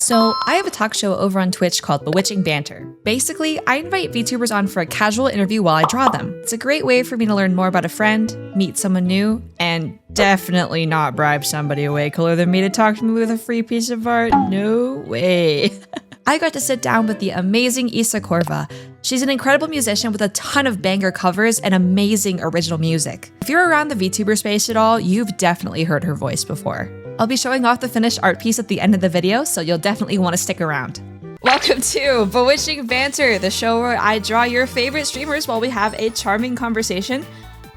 So, I have a talk show over on Twitch called Bewitching Banter. Basically, I invite VTubers on for a casual interview while I draw them. It's a great way for me to learn more about a friend, meet someone new, and definitely not bribe somebody way cooler than me to talk to me with a free piece of art. No way. I got to sit down with the amazing Isaa. She's an incredible musician with a ton of banger covers and amazing original music. If you're around the VTuber space at all, you've definitely heard her voice before. I'll be showing off the finished art piece at the end of the video, so you'll definitely want to stick around. Welcome to Bewitching Banter, the show where I draw your favorite streamers while we have a charming conversation.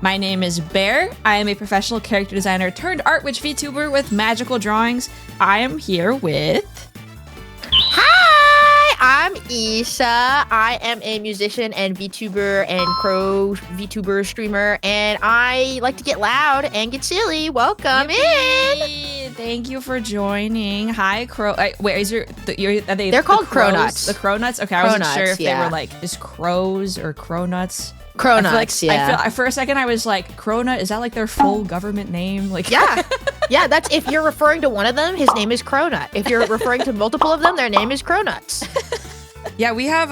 My name is Bear. I am a professional character designer turned art witch VTuber with magical drawings. I am here with... Hi, I'm Isaa. I am a musician and VTuber and pro VTuber streamer, and I like to get loud and get silly. Welcome in. Thank you for joining. Hi, Crow. Wait, are they? They're called Cronuts. The Cronuts. Okay, I wasn't sure if they were like just crows or Cronuts. Cronuts, I feel for a second I was like, Cronut, is that like their full government name? Like, yeah. Yeah, that's if you're referring to one of them, his name is Cronut. If you're referring to multiple of them, their name is Cronuts. Yeah, we have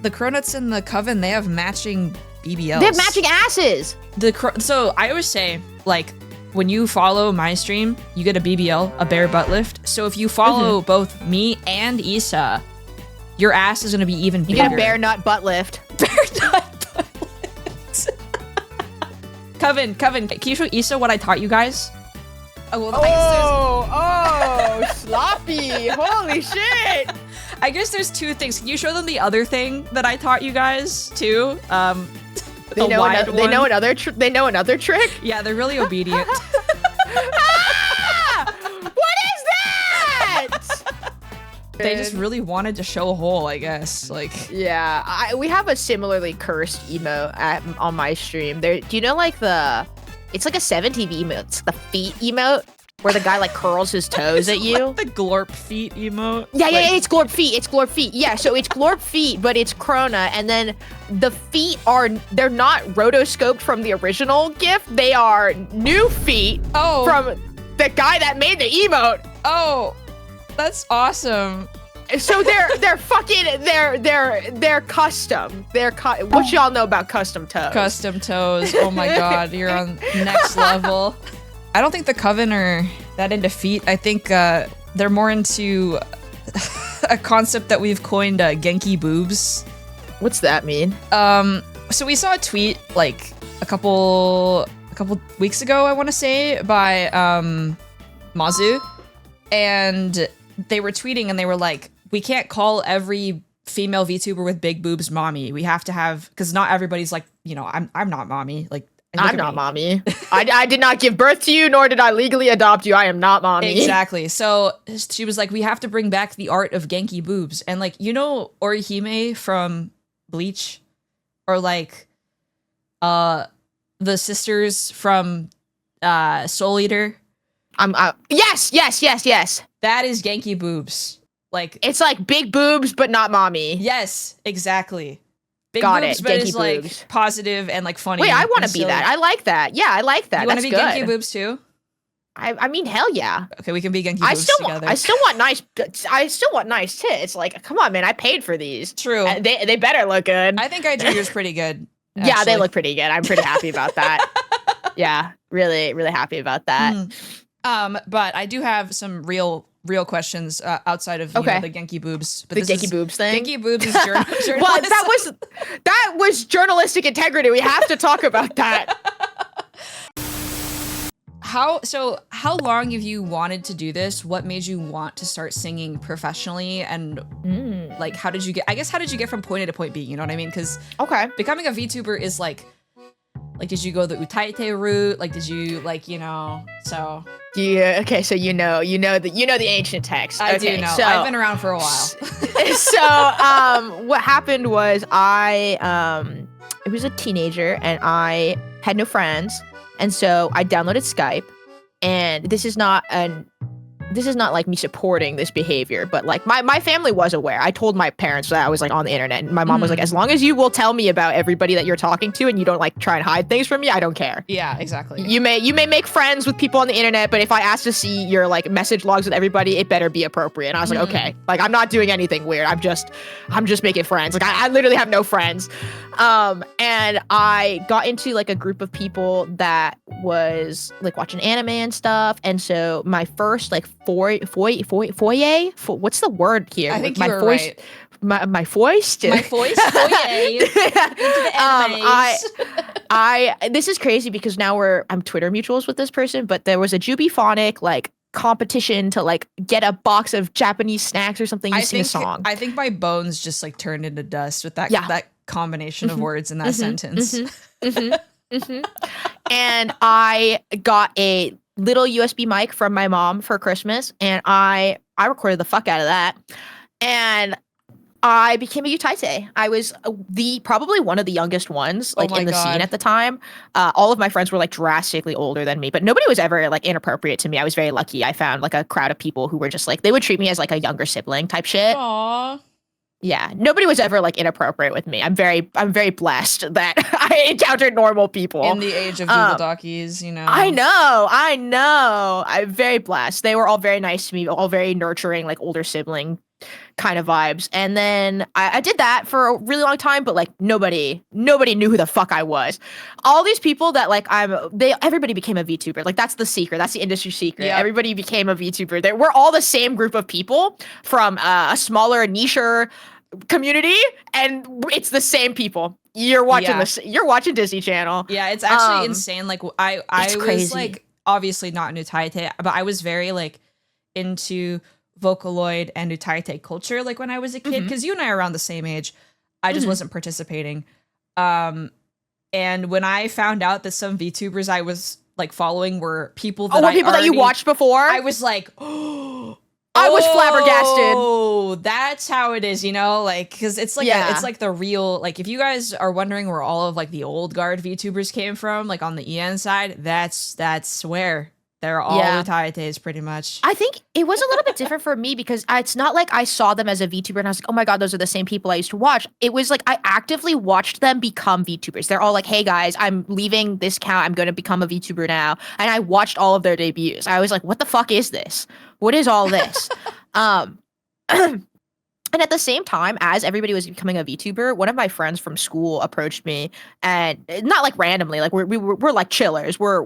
the Cronuts and the Coven, they have matching BBLs. They have matching asses. So I always say, like, when you follow my stream, you get a BBL, a bear butt lift. So if you follow both me and Isaa, your ass is gonna be even bigger. You get a bear nut butt lift. Bear nut butt lift. Coven, can you show Isaa what I taught you guys? Oh, sloppy. Holy shit. I guess there's two things. Can you show them the other thing that I taught you guys too? They know another trick? Yeah, they're really obedient. Ah! What is that? They just really wanted to show a hole, I guess. Like, yeah, we have a similarly cursed emote on my stream. Do you know like it's like a 7TV emote. It's the feet emote where the guy like curls his toes at you. Like the glorp feet emote. Yeah, it's glorp feet. It's glorp feet. Yeah, so it's glorp feet, but it's Krona, and then the feet they're not rotoscoped from the original GIF. They are new feet from the guy that made the emote. Oh, that's awesome. So they're fucking they're custom. What y'all know about custom toes? Custom toes. Oh my god, you're on next level. I don't think the Coven are that into feet. I think they're more into a concept that we've coined Genki boobs. What's that mean? So we saw a tweet like a couple weeks ago, I want to say, by Mazu, and they were tweeting and they were like, we can't call every female VTuber with big boobs mommy. We have to have, because not everybody's like, you know, I'm not mommy. Like, I'm not mommy. I did not give birth to you, nor did I legally adopt you. I am not mommy. Exactly. So she was like, we have to bring back the art of Genki boobs. And like, you know, Orihime from Bleach, or like the sisters from Soul Eater. Yes. That is Genki boobs. Like, it's like big boobs, but not mommy. Yes, exactly. Big Got boobs, it. but Genki it's like boobs. positive and like funny. Wait, I want to be that. I like that. Yeah, I like that. You want to be good. Genki boobs too? I mean, hell yeah. Okay, we can be Genki boobs together. I still want nice tits. Like, come on, man. I paid for these. True. They better look good. I think I drew yours pretty good. Actually. Yeah, they look pretty good. I'm pretty happy about that. Yeah, really, really happy about that. But I do have some real questions outside of you know, the Genki boobs. But the Genki boobs thing? Genki boobs is journalism. Well, that was journalistic integrity. We have to talk about that. How long have you wanted to do this? What made you want to start singing professionally? And like, how did you get from point A to point B? You know what I mean? Because becoming a VTuber is like, did you go the Utaite route? Like, did you like, you know, so. Yeah, okay, so you know the ancient text. I do know. So, I've been around for a while. So, what happened was I was a teenager and I had no friends. And so I downloaded Skype, and this is not this is not like me supporting this behavior, but like my family was aware. I told my parents that I was like on the internet, and my mom was like, as long as you will tell me about everybody that you're talking to and you don't like try and hide things from me, I don't care. Yeah, exactly. You may make friends with people on the internet, but if I ask to see your like message logs with everybody, it better be appropriate. And I was like, okay, like I'm not doing anything weird. I'm just making friends. Like I literally have no friends. And I got into like a group of people that was like watching anime and stuff. And so my first like foyer, what's the word here? I think my you were right. My foist. My foist, foyer. Into the animes. This is crazy because now I'm Twitter mutuals with this person, but there was a Jubiphonic like competition to like get a box of Japanese snacks or something. You sing a song. I think my bones just like turned into dust with that combination of words in that sentence. And I got a little USB mic from my mom for Christmas, and I recorded the fuck out of that, and I became a utaite. I was probably one of the youngest ones like in the scene at the time. All of my friends were like drastically older than me, but nobody was ever like inappropriate to me. I was very lucky. I found like a crowd of people who were just like, they would treat me as like a younger sibling type shit. Aww. Yeah, nobody was ever like inappropriate with me. I'm very blessed that I encountered normal people in the age of Google Dockies. You know, I know. I'm very blessed. They were all very nice to me, all very nurturing, like older sibling kind of vibes. And then I did that for a really long time, but like nobody knew who the fuck I was. All these people that like everybody became a VTuber. Like that's the secret. That's the industry secret. Yep. Everybody became a VTuber. We're all the same group of people from a smaller nicher community, and it's the same people. You're watching you're watching Disney Channel. Yeah, it's actually insane. Like I was like obviously not utaite, but I was very like into Vocaloid and utaite culture like when I was a kid, because you and I are around the same age. I just wasn't participating. And when I found out that some VTubers I was like following were people that that you watched before, I was like, I was flabbergasted. Oh, that's how it is, you know, like because it's like it's like the real, like if you guys are wondering where all of like the old guard VTubers came from, like on the EN side, that's where they're all utaites pretty much. I think it was a little bit different for me because it's not like I saw them as a VTuber and I was like, oh my God, those are the same people I used to watch. It was like I actively watched them become VTubers. They're all like, hey guys, I'm leaving this account. I'm going to become a VTuber now. And I watched all of their debuts. I was like, what the fuck is this? What is all this? And at the same time, as everybody was becoming a VTuber, one of my friends from school approached me, and not like randomly, like we're like chillers, we're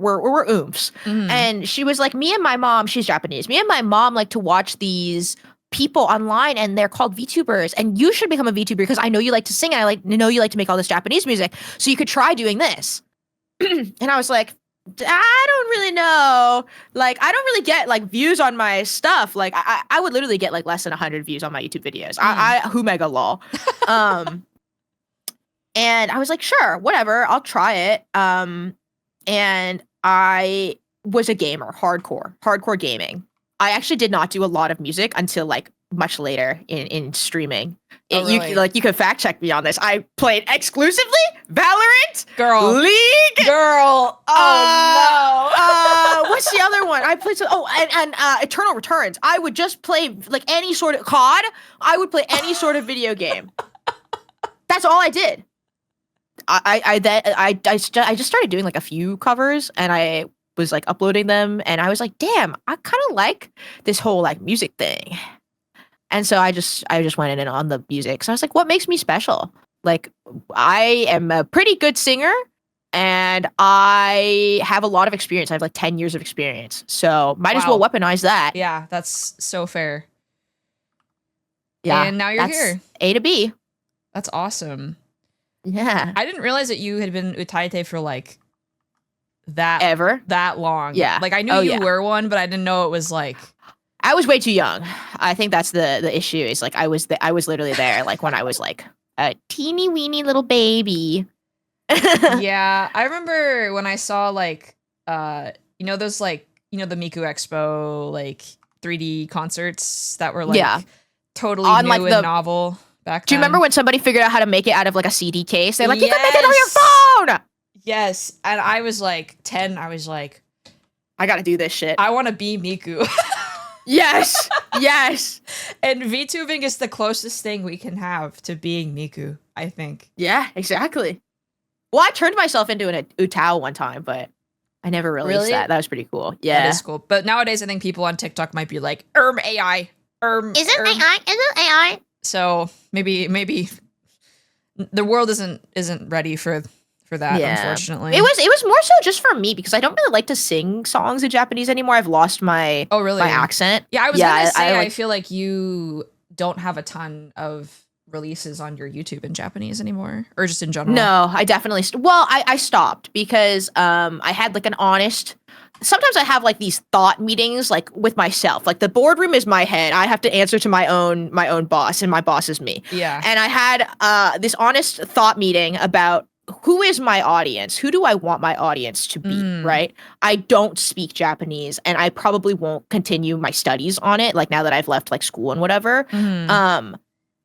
oomphs. And she was like, me and my mom, she's Japanese, me and my mom like to watch these people online, and they're called VTubers, and you should become a VTuber because I know you like to sing, and I know you like to make all this Japanese music, so you could try doing this. And I was like, I don't really know. Like, I don't really get like views on my stuff. Like, I would literally get like less than 100 views on my YouTube videos. Who mega lol. And I was like, sure, whatever, I'll try it. And I was a gamer, hardcore gaming. I actually did not do a lot of music until like much later in streaming. Really? You could fact check me on this. I played exclusively Valorant, girl, League, girl. Oh no. What's the other one? I played and Eternal Returns. I would just play like any sort of COD. I would play any sort of video game. That's all I did. I just started doing like a few covers, and I was like uploading them, and I was like, damn, I kind of like this whole like music thing. And so I just went in on the music. So I was like, what makes me special? Like, I am a pretty good singer, and I have a lot of experience. I have like 10 years of experience. So might as well weaponize that. Yeah, that's so fair. Yeah. And now you're here. A to B. That's awesome. Yeah. I didn't realize that you had been utaite for like that long. Yeah. Like I knew you were one, but I didn't know it was like, I was way too young. I think that's the issue. Is like I was literally there like when I was like a teeny weeny little baby. Yeah, I remember when I saw like those like the Miku Expo like 3D concerts that were like totally on, new like, and novel back then. Do you remember when somebody figured out how to make it out of like a CD case? They're like, you can make it on your phone. Yes, and I was like 10. I was like, I gotta do this shit. I want to be Miku. Yes. Yes. And VTubing is the closest thing we can have to being Miku, I think. Yeah, exactly. Well, I turned myself into an Utao one time, but I never released that. That was pretty cool. Yeah. That is cool. But nowadays, I think people on TikTok might be like, AI. Is it AI? Is it AI? So maybe the world isn't ready for that, unfortunately. It was more so just for me because I don't really like to sing songs in Japanese anymore. I've lost my my accent. Yeah, I was gonna say I feel like you don't have a ton of releases on your YouTube in Japanese anymore, or just in general. No, I definitely I stopped because I had like an honest. Sometimes I have like these thought meetings like with myself. Like the boardroom is my head. I have to answer to my own boss, and my boss is me. Yeah. And I had this honest thought meeting about who is my audience? Who do I want my audience to be, right? I don't speak Japanese, and I probably won't continue my studies on it, like now that I've left like school and whatever.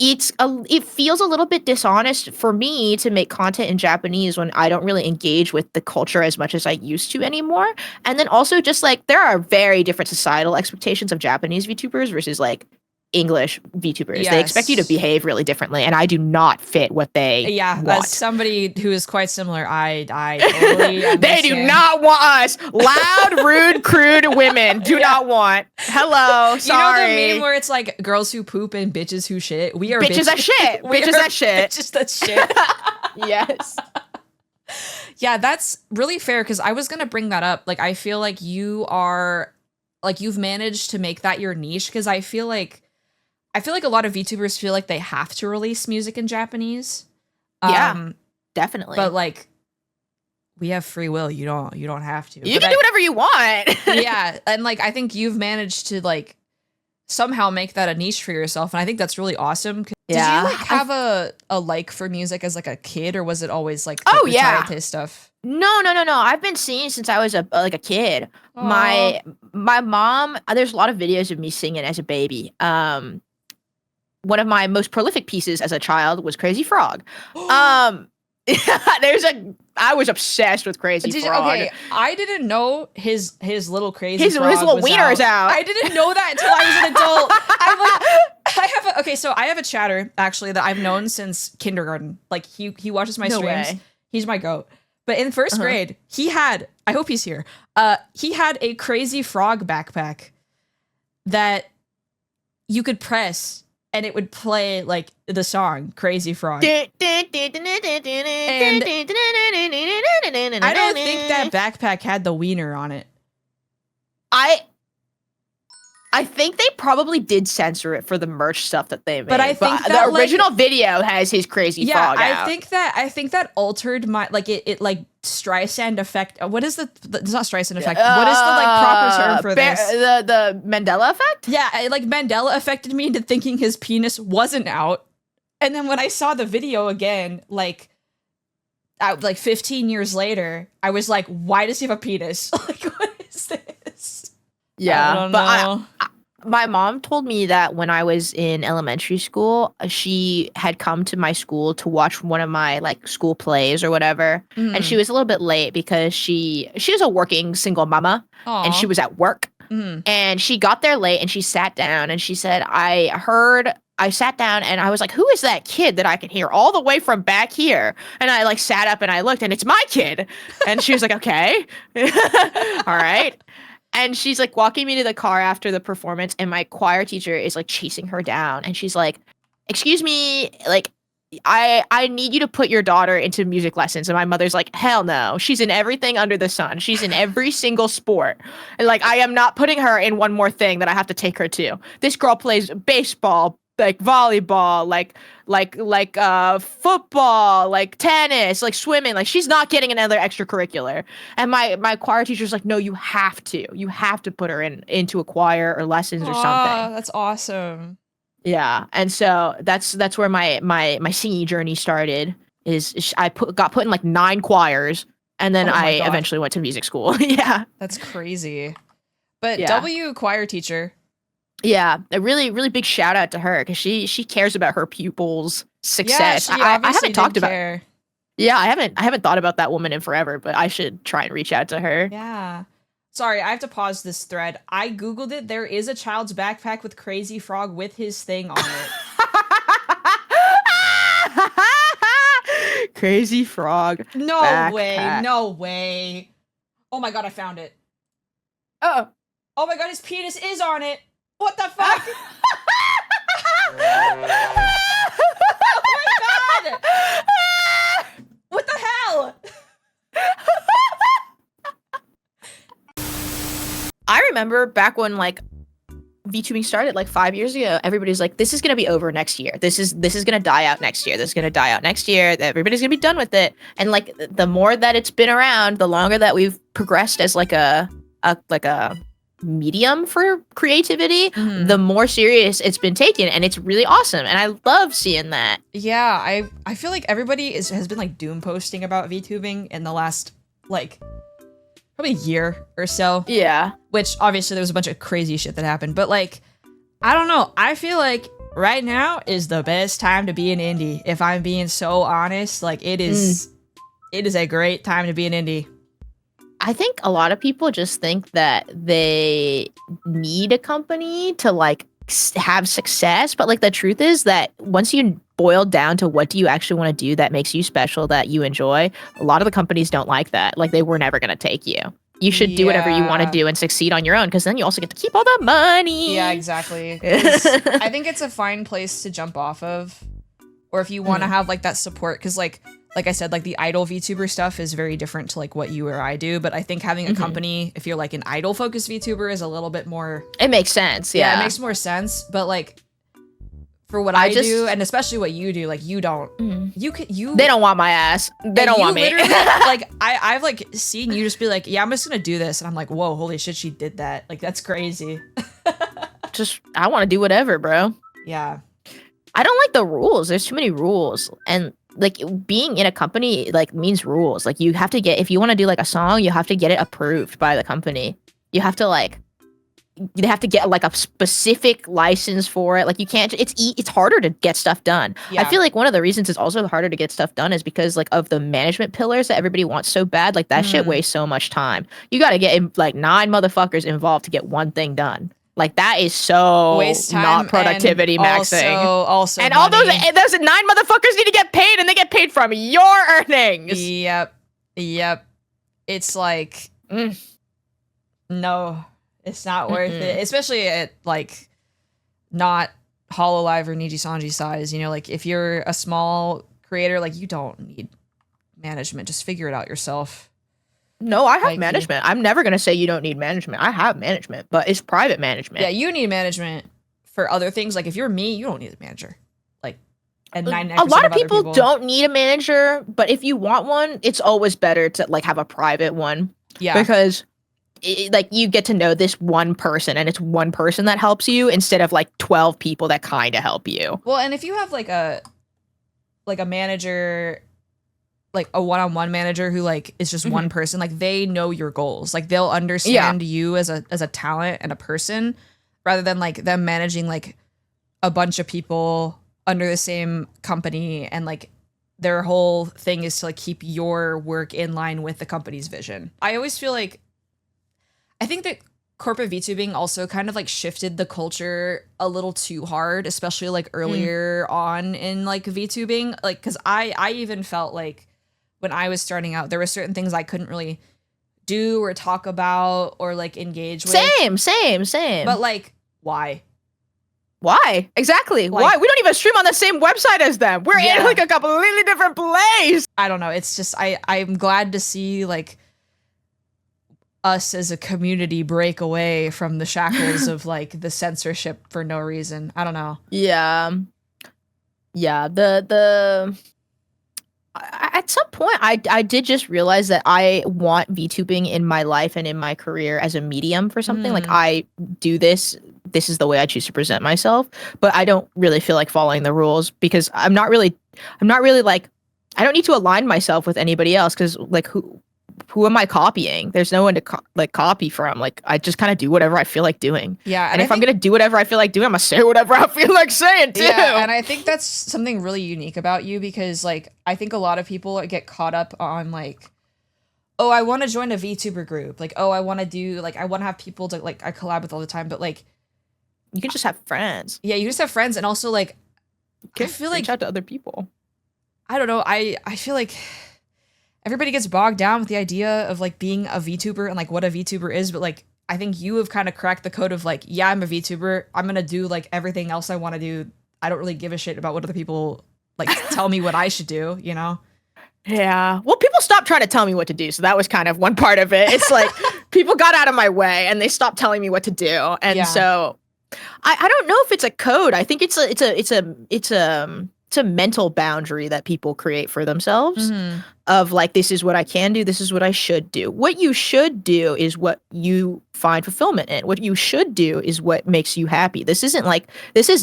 It feels a little bit dishonest for me to make content in Japanese when I don't really engage with the culture as much as I used to anymore. And then also just like there are very different societal expectations of Japanese VTubers versus like English VTubers. They expect you to behave really differently, and I do not fit what they want. As somebody who is quite similar, I totally understand. They do not want us. Loud, rude, crude women do not want. Hello, sorry. You know the meme where it's like girls who poop and bitches who shit? We are bitches that shit. Bitches that shit. Bitches that shit. Yes. Yeah, that's really fair because I was going to bring that up. Like, I feel like you are, like, you've managed to make that your niche because I feel like a lot of VTubers feel like they have to release music in Japanese. Yeah, definitely. But like, we have free will. You don't have to. You can do whatever you want. Yeah, and like, I think you've managed to like somehow make that a niche for yourself, and I think that's really awesome. Did you like have a like for music as like a kid, or was it always like stuff? No. I've been singing since I was a kid. Aww. My mom. There's a lot of videos of me singing as a baby. One of my most prolific pieces as a child was Crazy Frog. I was obsessed with Crazy Frog. Okay, I didn't know his little Crazy Frog his little wiener's out. I didn't know that until I was an adult. I have a chatter actually that I've known since kindergarten. Like he watches my streams. Way. He's my goat. But in first grade, he had, I hope he's here. He had a Crazy Frog backpack that you could press and it would play like the song Crazy Frog. And I don't think that backpack had the wiener on it. I think they probably did censor it for the merch stuff that they made. But I think the original video has his Crazy Frog out. I think that altered my like it like Streisand effect. What is it's not Streisand effect. What is the like proper term for this? The Mandela effect? Yeah, like Mandela affected me into thinking his penis wasn't out. And then when I saw the video again, like 15 years later, I was like, why does he have a penis? Like, what is this? Yeah, but my mom told me that when I was in elementary school, she had come to my school to watch one of my like school plays or whatever, and she was a little bit late because she was a working single mama. Aww. And she was at work, and she got there late and she sat down and she said, I sat down and I was like, who is that kid that I can hear all the way from back here? And I like sat up and I looked and it's my kid. And she was like, okay, all right. And she's like walking me to the car after the performance, and my choir teacher is like chasing her down, and she's like, excuse me, like I need you to put your daughter into music lessons. And my mother's like, hell no, she's in everything under the sun. She's in every single sport. And like, I am not putting her in one more thing that I have to take her to. This girl plays baseball, like volleyball, like football, like tennis, like swimming. Like, she's not getting another extracurricular. And my choir teacher's like, no, you have to put her into a choir or lessons or something. That's awesome. Yeah. And so that's where my singing journey started. I got put in like 9 choirs, and then I eventually went to music school. Yeah. That's crazy. But yeah. W choir teacher. Yeah, a really, really big shout out to her because she cares about her pupils' success. Yeah, I haven't talked about. Care. Yeah, I haven't thought about that woman in forever, but I should try and reach out to her. Yeah. Sorry, I have to pause this thread. I googled it. There is a child's backpack with Crazy Frog with his thing on it. Crazy Frog. No backpack. way. No way. Oh my god, I found it. Oh. Oh my god, his penis is on it. What the fuck? Oh my god! What the hell? I remember back when like VTubing started like 5 years ago, everybody's like, this is gonna be over next year. This is gonna die out next year. This is gonna die out next year. Everybody's gonna be done with it. And like the more that it's been around, the longer that we've progressed as like a medium for creativity, the more serious it's been taken, and it's really awesome. And I love seeing that. Yeah, I feel like everybody has been like doom posting about VTubing in the last like probably a year or so. Yeah. Which obviously there was a bunch of crazy shit that happened, but like I don't know. I feel like right now is the best time to be an indie. If I'm being so honest, like it is a great time to be an indie. I think a lot of people just think that they need a company to like have success, but like the truth is that once you boil down to what do you actually want to do that makes you special, that you enjoy, a lot of the companies don't like that. Like they were never going to take you. You should do whatever you want to do and succeed on your own, because then you also get to keep all the money. Yeah, exactly. I think it's a fine place to jump off of, or if you want to have like that support, because like I said, like the idol VTuber stuff is very different to like what you or I do. But I think having a company, if you're like an idol focused VTuber, is a little bit more. It makes sense. Yeah, it makes more sense. But like for what I do, and especially what you do, like you don't, they don't want my ass. They don't want me. Like I've like seen you just be like, yeah, I'm just gonna do this, and I'm like, whoa, holy shit, she did that. Like that's crazy. I want to do whatever, bro. Yeah. I don't like the rules. There's too many rules, and like being in a company like means rules. Like you have to get, if you want to do like a song, you have to get it approved by the company. You have to like, you have to get like a specific license for it. Like you can't, it's harder to get stuff done. Yeah. I feel like one of the reasons it's also harder to get stuff done is because like of the management pillars that everybody wants so bad. Like that shit wastes so much time. You got to get like 9 motherfuckers involved to get one thing done. Like that is so waste time, not productivity maxing. Also, and money. all those 9 motherfuckers need to get paid, and they get paid from your earnings. Yep. It's like, no, it's not worth it. Especially at like not Hololive or Niji Sanji size. You know, like if you're a small creator, like you don't need management. Just figure it out yourself. No, I have management. I'm never going to say you don't need management. I have management, but it's private management. Yeah, you need management for other things. Like if you're me, you don't need a manager. Like, and 99% a lot of people people don't need a manager, but if you want one, it's always better to like have a private one. Yeah. Because like you get to know this one person, and it's one person that helps you instead of like 12 people that kind of help you. Well, and if you have like a manager, like a one-on-one manager who like is just one person, like they know your goals, like they'll understand you as a talent and a person, rather than like them managing like a bunch of people under the same company, and like their whole thing is to like keep your work in line with the company's vision. I always feel like I think that corporate VTubing also kind of like shifted the culture a little too hard, especially like earlier on in like VTubing, like because I even felt like when I was starting out, there were certain things I couldn't really do or talk about or like engage with. Same. But like, why? Why? Exactly. Like, why? We don't even stream on the same website as them. We're in like a completely different place. I don't know. It's just, I'm glad to see like us as a community break away from the shackles of like the censorship for no reason. I don't know. Yeah. At some point, I did just realize that I want VTubing in my life and in my career as a medium for something. Like I do this is the way I choose to present myself, but I don't really feel like following the rules because I'm not really like, I don't need to align myself with anybody else because like who am I copying? There's no one to copy from. Like I just kind of do whatever I feel like doing. Yeah. And if I'm going to do whatever I feel like doing, I'm going to say whatever I feel like saying too. Yeah. And I think that's something really unique about you because like, I think a lot of people get caught up on like, oh, I want to join a VTuber group. Like, oh, I want to have people to like I collab with all the time. But like, you can just have friends. Yeah, you just have friends, and also like, I feel like reach out to other people. I don't know. I feel like everybody gets bogged down with the idea of like being a VTuber and like what a VTuber is, but like I think you have kind of cracked the code of like, yeah, I'm a VTuber. I'm gonna do like everything else I want to do. I don't really give a shit about what other people like tell me what I should do, you know? Yeah. Well, people stopped trying to tell me what to do, so that was kind of one part of it. It's like people got out of my way and they stopped telling me what to do, and so I don't know if it's a code. I think it's a mental boundary that people create for themselves of like, this is what I can do, this is what I should do. What you should do is what you find fulfillment in. What you should do is what makes you happy. This is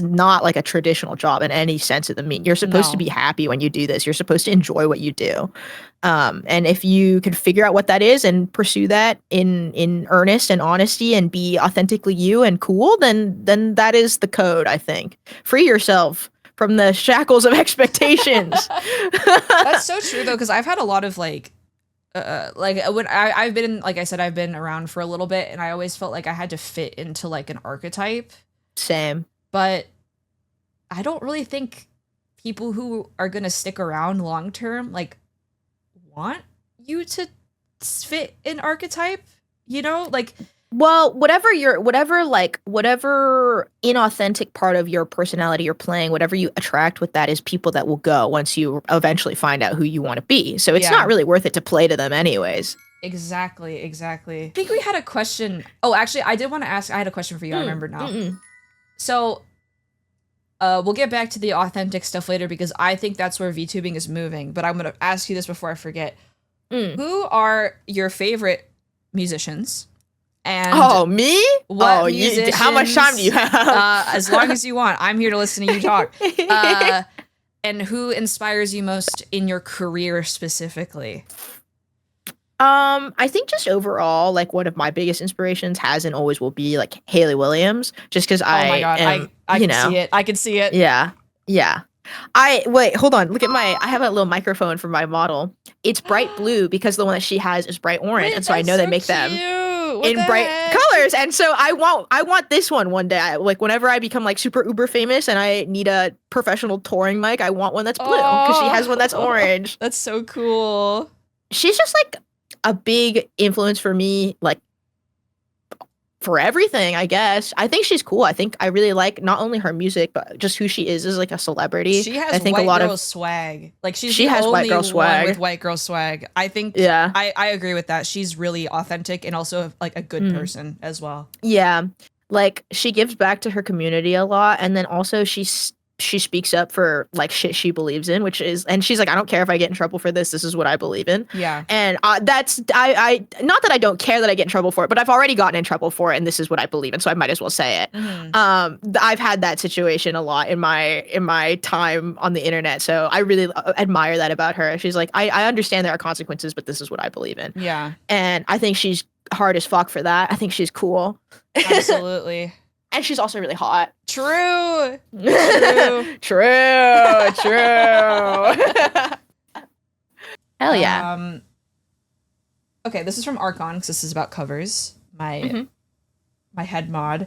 not like a traditional job in any sense of the meaning. You're supposed to be happy when you do this. You're supposed to enjoy what you do. And if you can figure out what that is and pursue that in earnest and honesty and be authentically you and cool, then that is the code, I think. Free yourself from the shackles of expectations. That's so true though, because I've had a lot of like when I've been, like I said, I've been around for a little bit, and I always felt like I had to fit into like an archetype. Same. But I don't really think people who are gonna stick around long term like want you to fit an archetype, you know? Like, well, whatever inauthentic part of your personality you're playing, whatever you attract with that is people that will go once you eventually find out who you want to be. So it's not really worth it to play to them anyways. Exactly. I think we had a question. Oh, actually, I did want to ask. I had a question for you. I remember now. So we'll get back to the authentic stuff later because I think that's where VTubing is moving. But I'm going to ask you this before I forget. Who are your favorite musicians? And me? What how much time do you have? As long as you want. I'm here to listen to you talk. And who inspires you most in your career specifically? I think just overall, like one of my biggest inspirations has and always will be like Hayley Williams, just because I can see it. I can see it. Yeah. Wait, hold on. Look at I have a little microphone for my model. It's bright blue because the one that she has is bright orange, and so I know they make them in bright colors. And so I want this one day. Like whenever I become like super uber famous and I need a professional touring mic, I want one that's blue because she has one that's orange. That's so cool. She's just like a big influence for me, like for everything, I guess. I think she's cool. I think I really like not only her music, but just who she is as like a celebrity. She has I think white a lot girl of swag. Like she has only white girl swag with white girl swag. I think I agree with that. She's really authentic and also like a good person as well. Yeah. Like she gives back to her community a lot, and then also she speaks up for like shit she believes in, and she's like, I don't care if I get in trouble for this. This is what I believe in. Yeah. And that's I not that I don't care that I get in trouble for it, but I've already gotten in trouble for it, and this is what I believe in, so I might as well say it. I've had that situation a lot in my time on the internet, so I really admire that about her. She's like, I understand there are consequences, but this is what I believe in. Yeah. And I think she's hard as fuck for that. I think she's cool. Absolutely. And she's also really hot. True. Hell yeah. Okay, this is from Archon, because this is about covers. My head mod.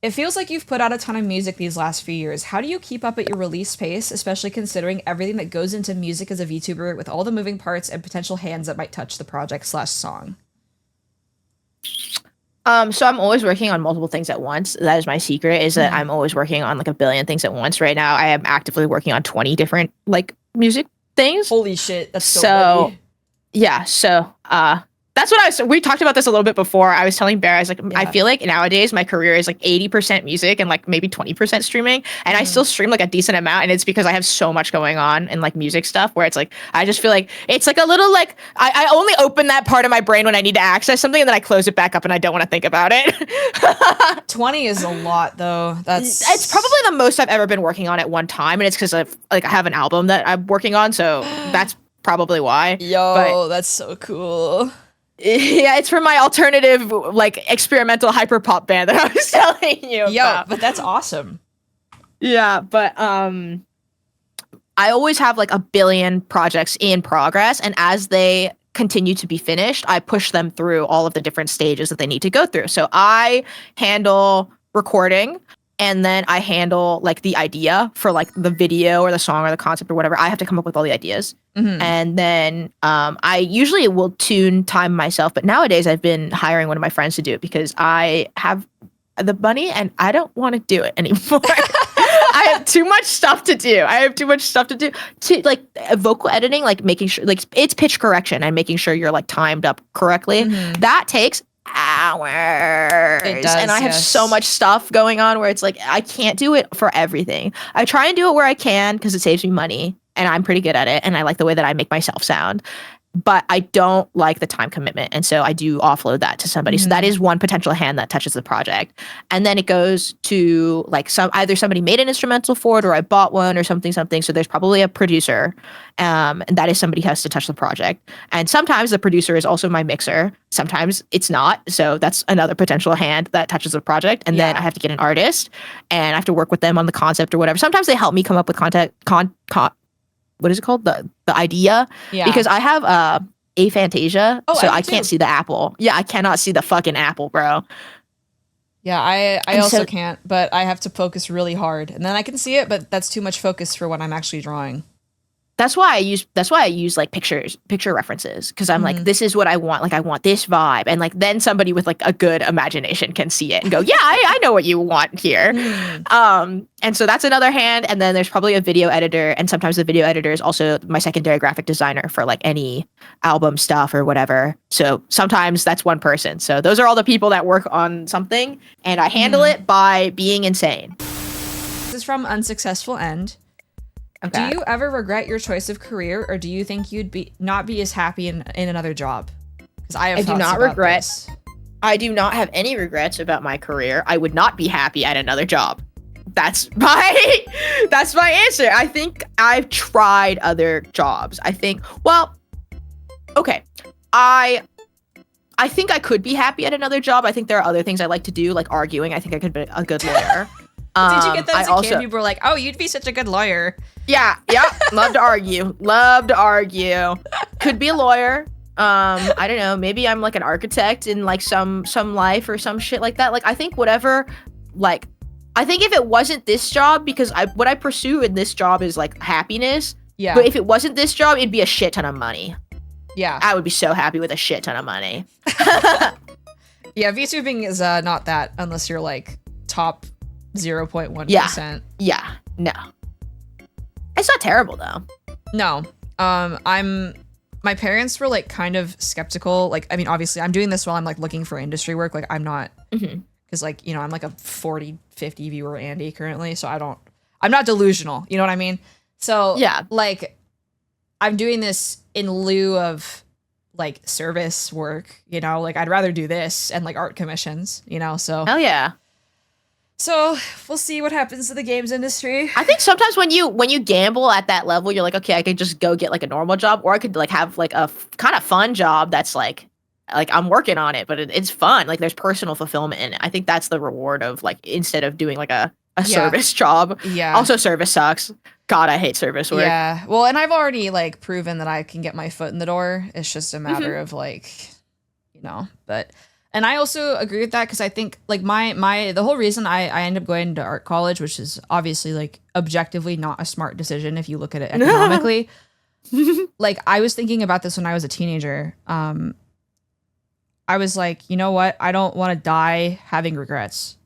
It feels like you've put out a ton of music these last few years. How do you keep up at your release pace, especially considering everything that goes into music as a VTuber with all the moving parts and potential hands that might touch the project/song? So I'm always working on multiple things at once. That is my secret, is that I'm always working on like a billion things at once. Right now, I am actively working on 20 different like music things. Holy shit, that's so many. Yeah, so that's what we talked about this a little bit before. I was telling Bear, I was like, I feel like nowadays my career is like 80% music and like maybe 20% streaming. And I still stream like a decent amount. And it's because I have so much going on in like music stuff where it's like, I just feel like it's like a little like, I only open that part of my brain when I need to access something, and then I close it back up and I don't want to think about it. 20 is a lot though. It's probably the most I've ever been working on at one time. And it's because I have an album that I'm working on. So that's probably why. That's so cool. Yeah, it's from my alternative, like, experimental hyperpop band that I was telling you about. But that's awesome. Yeah, but I always have like a billion projects in progress, and as they continue to be finished, I push them through all of the different stages that they need to go through. So I handle recording, and then I handle like the idea for like the video or the song or the concept or whatever. I have to come up with all the ideas. And then I usually will time myself. But nowadays I've been hiring one of my friends to do it because I have the money and I don't want to do it anymore. I have too much stuff to do. To like vocal editing, like making sure like it's pitch correction and making sure you're like timed up correctly. That takes hours. It does, and I have so much stuff going on where it's like I can't do it for everything. I try and do it where I can because it saves me money and I'm pretty good at it and I like the way that I make myself sound. But I don't like the time commitment. And so I do offload that to somebody. So that is one potential hand that touches the project. And then it goes to like either somebody made an instrumental for it or I bought one or something. So there's probably a producer. And that is somebody who has to touch the project. And sometimes the producer is also my mixer. Sometimes it's not. So that's another potential hand that touches the project. And then I have to get an artist and I have to work with them on the concept or whatever. Sometimes they help me come up with what is it called? The idea. Yeah. Because I have aphantasia, so I can't see the apple. Yeah, I cannot see the fucking apple, bro. Yeah, I also can't, but I have to focus really hard. And then I can see it, but that's too much focus for what I'm actually drawing. That's why I use like picture references, because I'm like, this is what I want. Like I want this vibe. And like then somebody with like a good imagination can see it and go, yeah, I know what you want here. And so that's another hand. And then there's probably a video editor. And sometimes the video editor is also my secondary graphic designer for like any album stuff or whatever. So sometimes that's one person. So those are all the people that work on something. And I handle it by being insane. This is from Unsuccessful End. Okay. Do you ever regret your choice of career, or do you think you'd not be as happy in another job? Because I do not regret. This. I do not have any regrets about my career. I would not be happy at another job. That's my answer. I think I've tried other jobs. I think I think I could be happy at another job. I think there are other things I like to do, like arguing. I think I could be a good lawyer. Did you get that as a kid? People were like, oh, you'd be such a good lawyer. Yeah. Love to argue. Could be a lawyer. I don't know. Maybe I'm like an architect in like some life or some shit like that. Like, I think whatever, like, I think if it wasn't this job, because what I pursue in this job is like happiness. Yeah. But if it wasn't this job, it'd be a shit ton of money. Yeah. I would be so happy with a shit ton of money. Yeah. VTubing is not that unless you're like top 0.1%. Yeah. No. It's not terrible though. No. My parents were like kind of skeptical. Like, I mean, obviously I'm doing this while I'm like looking for industry work. Like I'm not, because like, you know, I'm like a 40, 50 viewer Andy currently. So I'm not delusional. You know what I mean? So yeah, like I'm doing this in lieu of like service work, you know, like I'd rather do this and like art commissions, you know, so. Hell yeah. So we'll see what happens to the games industry. I think sometimes when you gamble at that level, you're like, okay, I could just go get like a normal job, or I could like have like a kind of fun job that's like I'm working on it, but it's fun. Like there's personal fulfillment in it. I think that's the reward of like, instead of doing like a service job. Yeah. Also, service sucks. God, I hate service work. Yeah. Well, and I've already like proven that I can get my foot in the door. It's just a matter of like, you know, but. And I also agree with that because I think like the whole reason I ended up going to art college, which is obviously like objectively not a smart decision if you look at it economically. Like I was thinking about this when I was a teenager. I was like, you know what? I don't want to die having regrets.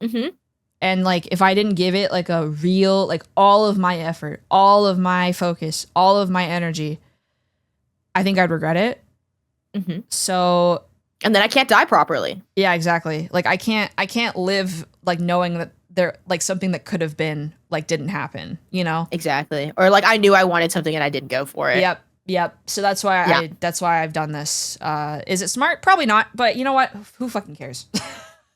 And like if I didn't give it like a real, like all of my effort, all of my focus, all of my energy, I think I'd regret it. So. And then I can't die properly. Yeah, exactly. Like I can't live like knowing that there like something that could have been like didn't happen, you know? Exactly. Or like I knew I wanted something and I didn't go for it. Yep. So that's why I've done this. Is it smart? Probably not, but you know what? Who fucking cares?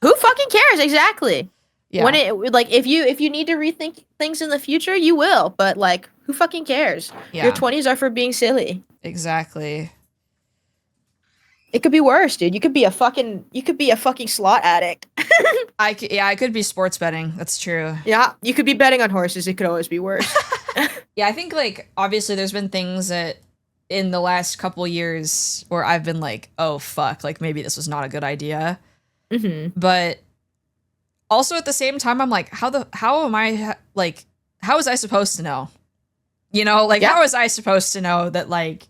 Who fucking cares? Exactly. Yeah. When it like if you need to rethink things in the future, you will, but like who fucking cares? Yeah. Your 20s are for being silly. Exactly. It could be worse, dude. You could be a fucking slot addict. I could be sports betting. That's true. Yeah, you could be betting on horses. It could always be worse. Yeah, I think like obviously there's been things that in the last couple years where I've been like, oh fuck, like maybe this was not a good idea. But also at the same time, I'm like, how was I supposed to know? You know, like how was I supposed to know that like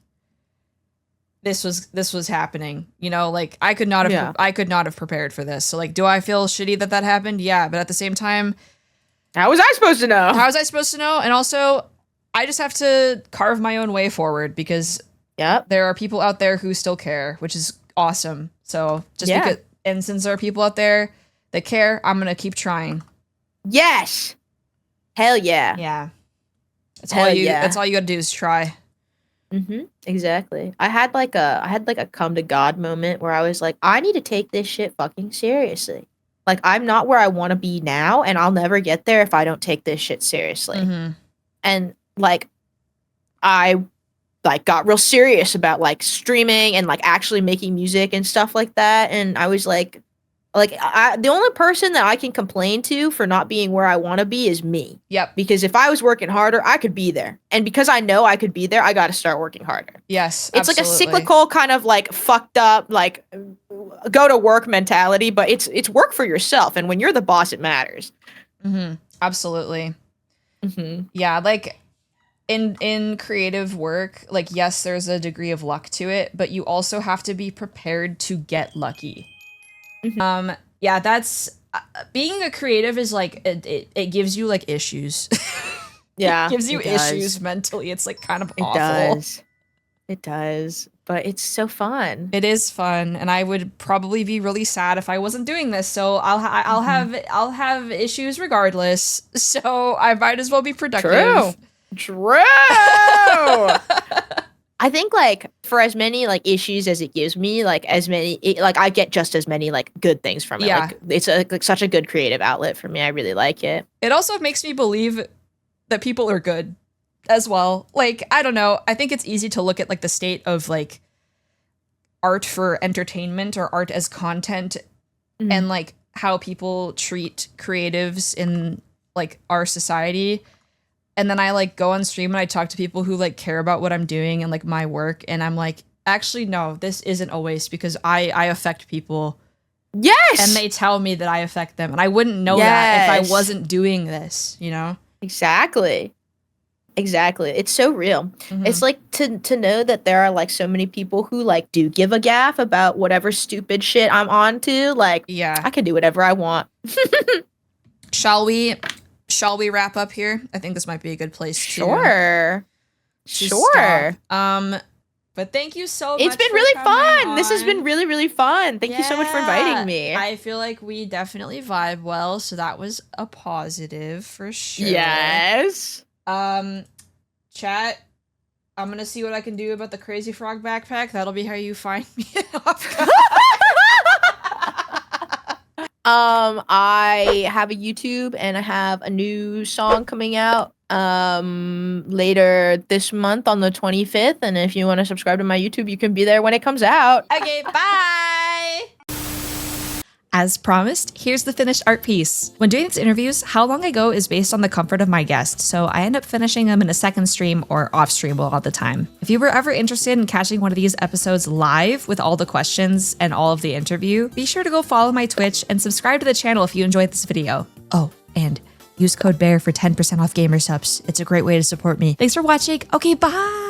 this was happening? You know, like I could not have prepared for this. So like, do I feel shitty that happened? Yeah, but at the same time, how was I supposed to know? How was I supposed to know? And also, I just have to carve my own way forward because there are people out there who still care, which is awesome. So just because, and since there are people out there that care, I'm gonna keep trying. Yes. Hell yeah. Yeah. That's all you gotta do is try. Exactly. I had like a come to God moment where I was like, I need to take this shit fucking seriously. Like, I'm not where I want to be now, and I'll never get there if I don't take this shit seriously. And like, I like got real serious about like streaming and like actually making music and stuff like that. And I was like the only person that I can complain to for not being where I want to be is me. Yep. Because if I was working harder, I could be there. And because I know I could be there, I got to start working harder. Yes, it's absolutely. Like a cyclical kind of like fucked up, like go to work mentality, but it's work for yourself. And when you're the boss, it matters. Absolutely. Yeah. Like in creative work, like, yes, there's a degree of luck to it, but you also have to be prepared to get lucky. Yeah, that's being a creative is like it gives you like issues. It gives you issues mentally. It's like kind of awful. It does, but it's so fun. It is fun, and I would probably be really sad if I wasn't doing this. So I'll have issues regardless. So I might as well be productive. True. I think like for as many like issues as it gives me, like I get just as many like good things from it. Like it's such a good creative outlet for me. I really like it. It also makes me believe that people are good as well. Like, I don't know. I think it's easy to look at like the state of like art for entertainment or art as content and like how people treat creatives in like our society. And then I like go on stream and I talk to people who like care about what I'm doing and like my work. And I'm like, actually, no, this isn't always because I affect people. Yes. And they tell me that I affect them. And I wouldn't know that if I wasn't doing this, you know? Exactly. It's so real. It's like to know that there are like so many people who like do give a gaff about whatever stupid shit I'm on to. Like, I can do whatever I want. Shall we wrap up here? I think this might be a good place to stop. But thank you so much. It's been really fun. This has been really, really fun. Thank you so much for inviting me. I feel like we definitely vibe well, so that was a positive for sure. Yes. Chat, I'm gonna see what I can do about the Crazy Frog backpack. That'll be how you find me. I have a YouTube and I have a new song coming out later this month on the 25th. And if you want to subscribe to my YouTube, you can be there when it comes out. Okay, bye! As promised, here's the finished art piece. When doing these interviews, how long I go is based on the comfort of my guest, so I end up finishing them in a second stream or off stream a lot of the time. If you were ever interested in catching one of these episodes live with all the questions and all of the interview, be sure to go follow my Twitch and subscribe to the channel if you enjoyed this video. Oh, and use code BEAR for 10% off gamer subs. It's a great way to support me. Thanks for watching. Okay, bye!